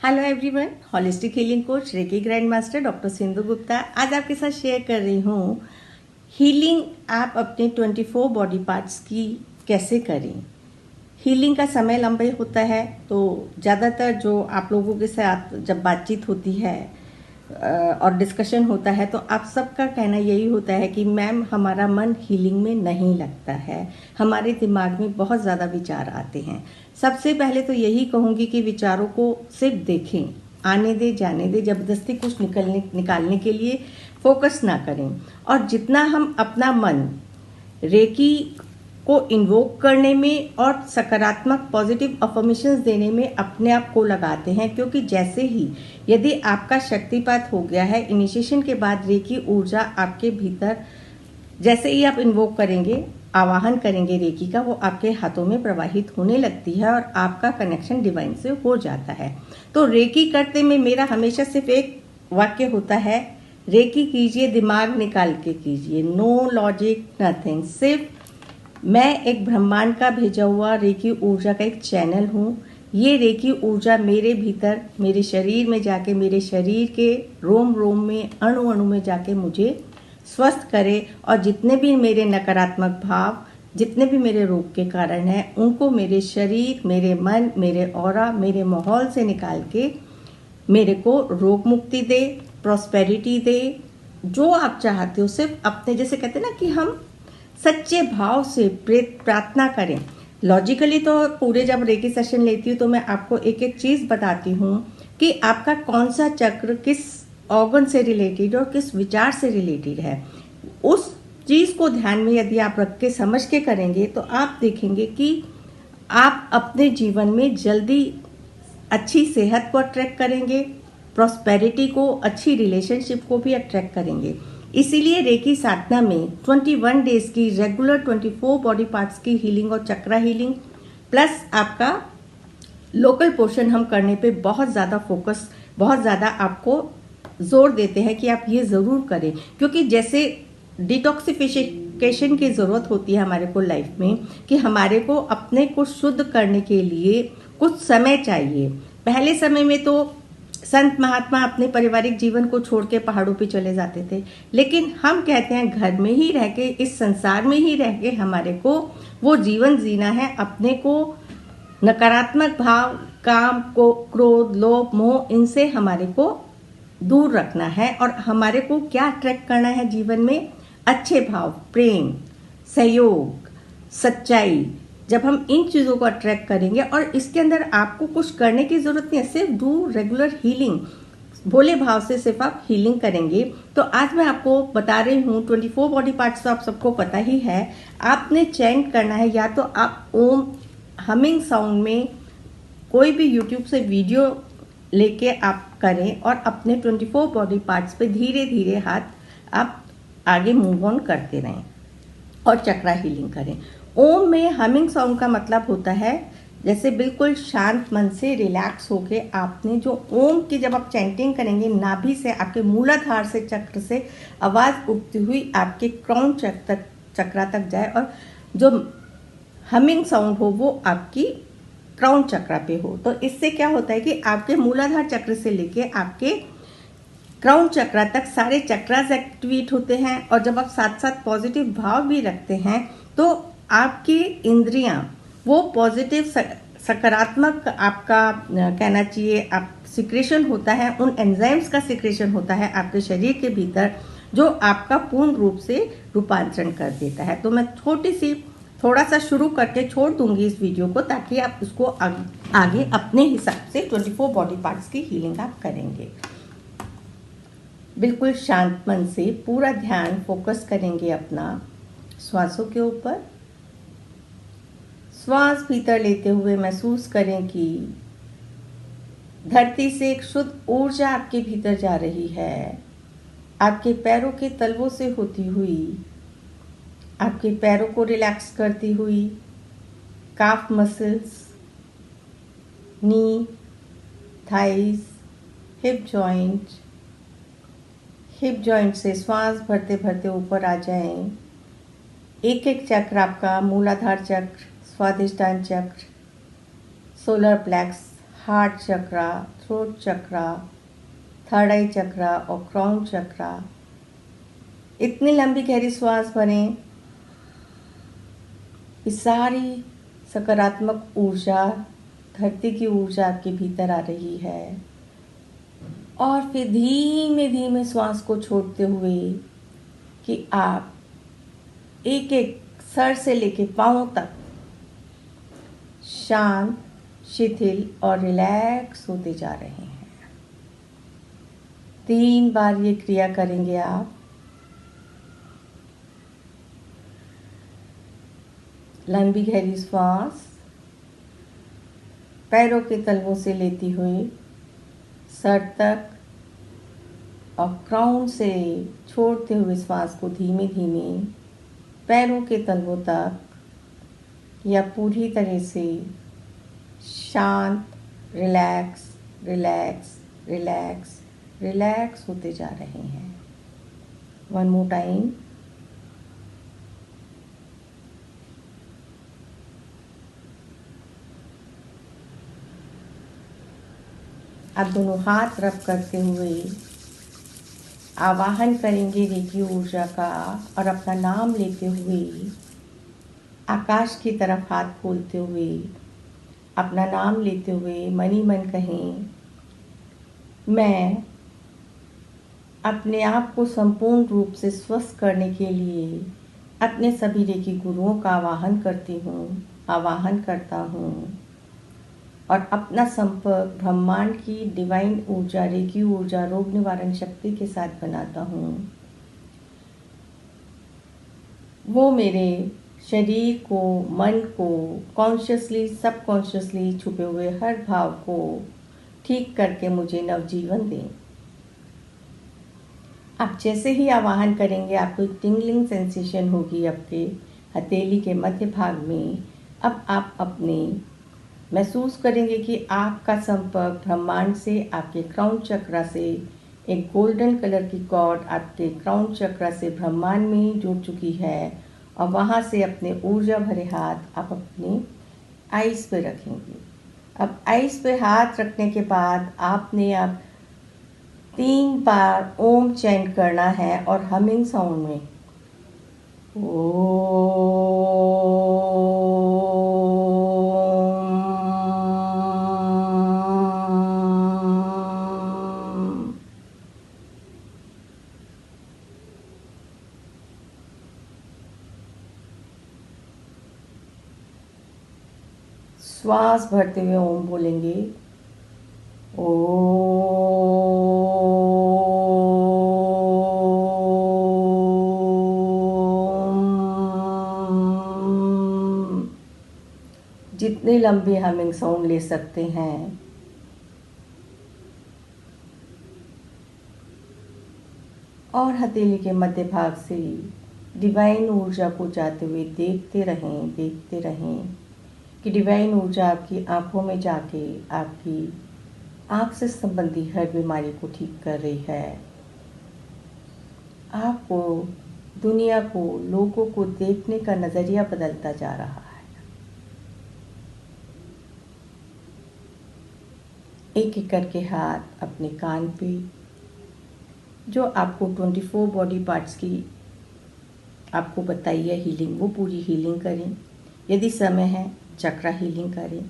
Hello everyone, holistic healing coach reiki grand master doctor Sindhu Gupta आज आपके साथ शेयर कर रही हूँ हीलिंग आप अपने 24 बॉडी पार्ट्स की कैसे करें। हीलिंग का समय लंबा होता है, तो ज़्यादातर जो आप लोगों के साथ जब बातचीत होती है और डिस्कशन होता है तो आप सबका कहना यही होता है कि मैम हमारा मन हीलिंग में नहीं लगता है, हमारे दिमाग में बहुत ज़्यादा विचार आते हैं। सबसे पहले तो यही कहूँगी कि विचारों को सिर्फ देखें, आने दे जाने दे, ज़बरदस्ती कुछ निकालने के लिए फोकस ना करें। और जितना हम अपना मन रेकी को इन्वोक करने में और सकारात्मक पॉजिटिव अफर्मेशंस देने में अपने आप को लगाते हैं, क्योंकि जैसे ही यदि आपका शक्तिपात हो गया है इनिशिएशन के बाद, रेकी ऊर्जा आपके भीतर जैसे ही आप इन्वोक करेंगे, आवाहन करेंगे रेकी का, वो आपके हाथों में प्रवाहित होने लगती है और आपका कनेक्शन डिवाइन से हो जाता है। तो रेकी करते में मेरा हमेशा सिर्फ एक वाक्य होता है, रेकी कीजिए दिमाग निकाल के कीजिए, नो लॉजिक नथिंग। सिर्फ मैं एक ब्रह्मांड का भेजा हुआ रेकी ऊर्जा का एक चैनल हूँ। ये रेकी ऊर्जा मेरे भीतर, मेरे शरीर में जाके, मेरे शरीर के रोम रोम में, अणु अणु में जाके मुझे स्वस्थ करे, और जितने भी मेरे नकारात्मक भाव, जितने भी मेरे रोग के कारण हैं, उनको मेरे शरीर, मेरे मन, मेरे ऑरा, मेरे माहौल से निकाल के मेरे को रोग मुक्ति दे, प्रॉस्पेरिटी दे, जो आप चाहते हो। सिर्फ अपने, जैसे कहते हैं ना कि हम सच्चे भाव से प्रार्थना करें। लॉजिकली तो पूरे जब रेकी सेशन लेती हूँ तो मैं आपको एक एक चीज़ बताती हूँ कि आपका कौन सा चक्र किस ऑर्गन से रिलेटेड और किस विचार से रिलेटेड है। उस चीज़ को ध्यान में यदि आप रख के समझ के करेंगे तो आप देखेंगे कि आप अपने जीवन में जल्दी अच्छी सेहत को अट्रैक्ट करेंगे, प्रॉस्पेरिटी को, अच्छी रिलेशनशिप को भी अट्रैक्ट करेंगे। इसीलिए रेकी साधना में 21 डेज की रेगुलर 24 बॉडी पार्ट्स की हीलिंग और चक्रा हीलिंग प्लस आपका लोकल पोर्शन हम करने पे बहुत ज़्यादा फोकस, बहुत ज़्यादा आपको जोर देते हैं कि आप ये ज़रूर करें। क्योंकि जैसे डिटॉक्सिफिकेशन की ज़रूरत होती है हमारे को लाइफ में, कि हमारे को अपने को शुद्ध करने के लिए कुछ समय चाहिए। पहले समय में तो संत महात्मा अपने पारिवारिक जीवन को छोड़ के पहाड़ों पे चले जाते थे, लेकिन हम कहते हैं घर में ही रह के, इस संसार में ही रह के हमारे को वो जीवन जीना है। अपने को नकारात्मक भाव, काम को, क्रोध, लोभ, मोह, इनसे हमारे को दूर रखना है। और हमारे को क्या अट्रैक्ट करना है जीवन में? अच्छे भाव, प्रेम, सहयोग, सच्चाई। जब हम इन चीज़ों को अट्रैक्ट करेंगे, और इसके अंदर आपको कुछ करने की ज़रूरत नहीं है, सिर्फ डू रेगुलर हीलिंग, भोले भाव से सिर्फ आप हीलिंग करेंगे। तो आज मैं आपको बता रही हूँ 24 बॉडी पार्ट्स तो आप सबको पता ही है। आपने चैंट करना है, या तो आप ओम हमिंग साउंड में कोई भी यूट्यूब से वीडियो लेके आप करें, और अपने 24 बॉडी पार्ट्स पे धीरे धीरे हाथ आप आगे मूव ऑन करते रहें और चक्रा हीलिंग करें। ओम में हमिंग साउंड का मतलब होता है जैसे बिल्कुल शांत मन से रिलैक्स होके आपने जो ओम की जब आप चैंटिंग करेंगे, नाभि से, आपके मूलाधार से, चक्र से आवाज़ उठती हुई आपके क्राउन चक्रा तक जाए, और जो हमिंग साउंड हो वो आपकी क्राउन चक्रा पे हो। तो इससे क्या होता है कि आपके मूलाधार चक्र से लेके आपके क्राउन चक्रा तक सारे चक्रास एक्टिवेट होते हैं। और जब आप साथ साथ पॉजिटिव भाव भी रखते हैं तो आपकी इंद्रियां वो पॉजिटिव, सकारात्मक, आपका कहना चाहिए आप सिक्रेशन होता है, उन एंजाइम्स का सिक्रेशन होता है आपके शरीर के भीतर, जो आपका पूर्ण रूप से रूपांतरण कर देता है। तो मैं थोड़ा सा शुरू करके छोड़ दूंगी इस वीडियो को, ताकि आप उसको आगे अपने हिसाब से 24 बॉडी पार्ट्स की हीलिंग आप करेंगे। बिल्कुल शांत मन से पूरा ध्यान फोकस करेंगे अपना श्वासों के ऊपर। श्वास भीतर लेते हुए महसूस करें कि धरती से एक शुद्ध ऊर्जा आपके भीतर जा रही है, आपके पैरों के तलवों से होती हुई, आपके पैरों को रिलैक्स करती हुई, काफ मसल्स, नी, थाइज, हिप जॉइंट से श्वास भरते भरते ऊपर आ जाएं। एक एक चक्र आपका, मूलाधार चक्र, स्वादिष्टान चक्र, सोलर प्लेक्स, हार्ट चक्रा, थ्रोट चक्रा, थर्ड आई चक्रा और क्राउन चक्रा। इतनी लंबी गहरी श्वास भरें कि सारी सकारात्मक ऊर्जा, धरती की ऊर्जा आपके भीतर आ रही है। और फिर धीमे धीमे श्वास को छोड़ते हुए कि आप एक एक सर से लेके पांव तक शांत, शिथिल और रिलैक्स होते जा रहे हैं। 3 बार ये क्रिया करेंगे आप। लंबी गहरी श्वास पैरों के तलवों से लेती हुई सर तक और क्राउन से छोड़ते हुए श्वास को धीमे धीमे पैरों के तलवों तक या पूरी तरह से शांत, रिलैक्स रिलैक्स रिलैक्स रिलैक्स होते जा रहे हैं। One more time. आप दोनों हाथ रब करते हुए आवाहन करेंगे रेकी ऊर्जा का और अपना नाम लेते हुए आकाश की तरफ हाथ खोलते हुए अपना नाम लेते हुए मन ही मन कहें, मैं अपने आप को संपूर्ण रूप से स्वस्थ करने के लिए अपने सभी रेकी गुरुओं का आवाहन करता हूँ और अपना संपर्क ब्रह्मांड की डिवाइन ऊर्जा, रेकी ऊर्जा, रोग निवारण शक्ति के साथ बनाता हूँ। वो मेरे शरीर को, मन को कॉन्शियसली, सबकॉन्शियसली छुपे हुए हर भाव को ठीक करके मुझे नवजीवन दें। आप जैसे ही आवाहन करेंगे आपको एक टिंगलिंग सेंसेशन होगी आपके हथेली के मध्य भाग में। अब आप अपने महसूस करेंगे कि आपका संपर्क ब्रह्मांड से, आपके क्राउन चक्रा से, एक गोल्डन कलर की कॉर्ड आपके क्राउन चक्रा से ब्रह्मांड में जुड़ चुकी है और वहाँ से अपने ऊर्जा भरे हाथ आप अपने आइज़ पे रखेंगे। अब आइज़ पे हाथ रखने के बाद आपने अब 3 बार ओम चैंट करना है और हमिंग साउंड में श्वास भरते हुए ओम बोलेंगे। जितने लंबे हमिंग साउंड ले सकते हैं। और हथेली के मध्य भाग से डिवाइन ऊर्जा को जाते हुए देखते रहें कि डिवाइन ऊर्जा आपकी आंखों में जाके आपकी आंख से संबंधी हर बीमारी को ठीक कर रही है। आपको, दुनिया को, लोगों को देखने का नज़रिया बदलता जा रहा है। एक एक करके हाथ अपने कान पे, जो आपको 24 बॉडी पार्ट्स की आपको बताई है हीलिंग, वो पूरी हीलिंग करें। यदि समय है चक्रा हीलिंग करें।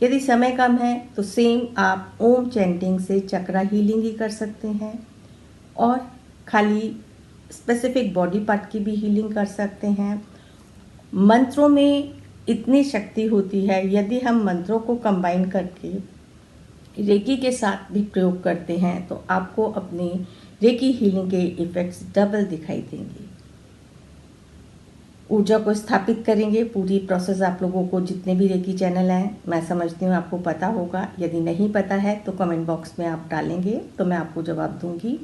यदि समय कम है तो सेम आप ओम चैंटिंग से चक्रा हीलिंग ही कर सकते हैं और खाली स्पेसिफिक बॉडी पार्ट की भी हीलिंग कर सकते हैं। मंत्रों में इतनी शक्ति होती है, यदि हम मंत्रों को कंबाइन करके रेकी के साथ भी प्रयोग करते हैं तो आपको अपनी रेकी हीलिंग के इफ़ेक्ट्स डबल दिखाई देंगे। ऊर्जा को स्थापित करेंगे। पूरी प्रोसेस आप लोगों को, जितने भी रेकी चैनल हैं, मैं समझती हूँ आपको पता होगा। यदि नहीं पता है तो कमेंट बॉक्स में आप डालेंगे तो मैं आपको जवाब दूंगी।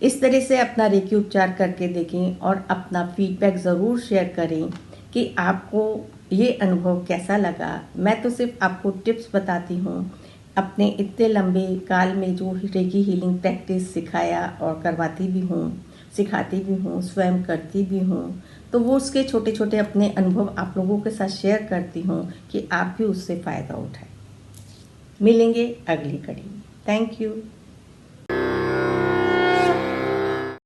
इस तरह से अपना रेकी उपचार करके देखें और अपना फीडबैक ज़रूर शेयर करें कि आपको ये अनुभव कैसा लगा। मैं तो सिर्फ आपको टिप्स बताती हूँ, अपने इतने लंबे काल में जो रेकी हीलिंग प्रैक्टिस सिखाया और करवाती भी हूँ, सिखाती भी हूँ, स्वयं करती भी हूँ, तो वो उसके छोटे छोटे अपने अनुभव आप लोगों के साथ शेयर करती हूँ कि आप भी उससे फ़ायदा उठाएं। मिलेंगे अगली कड़ी में। Thank you.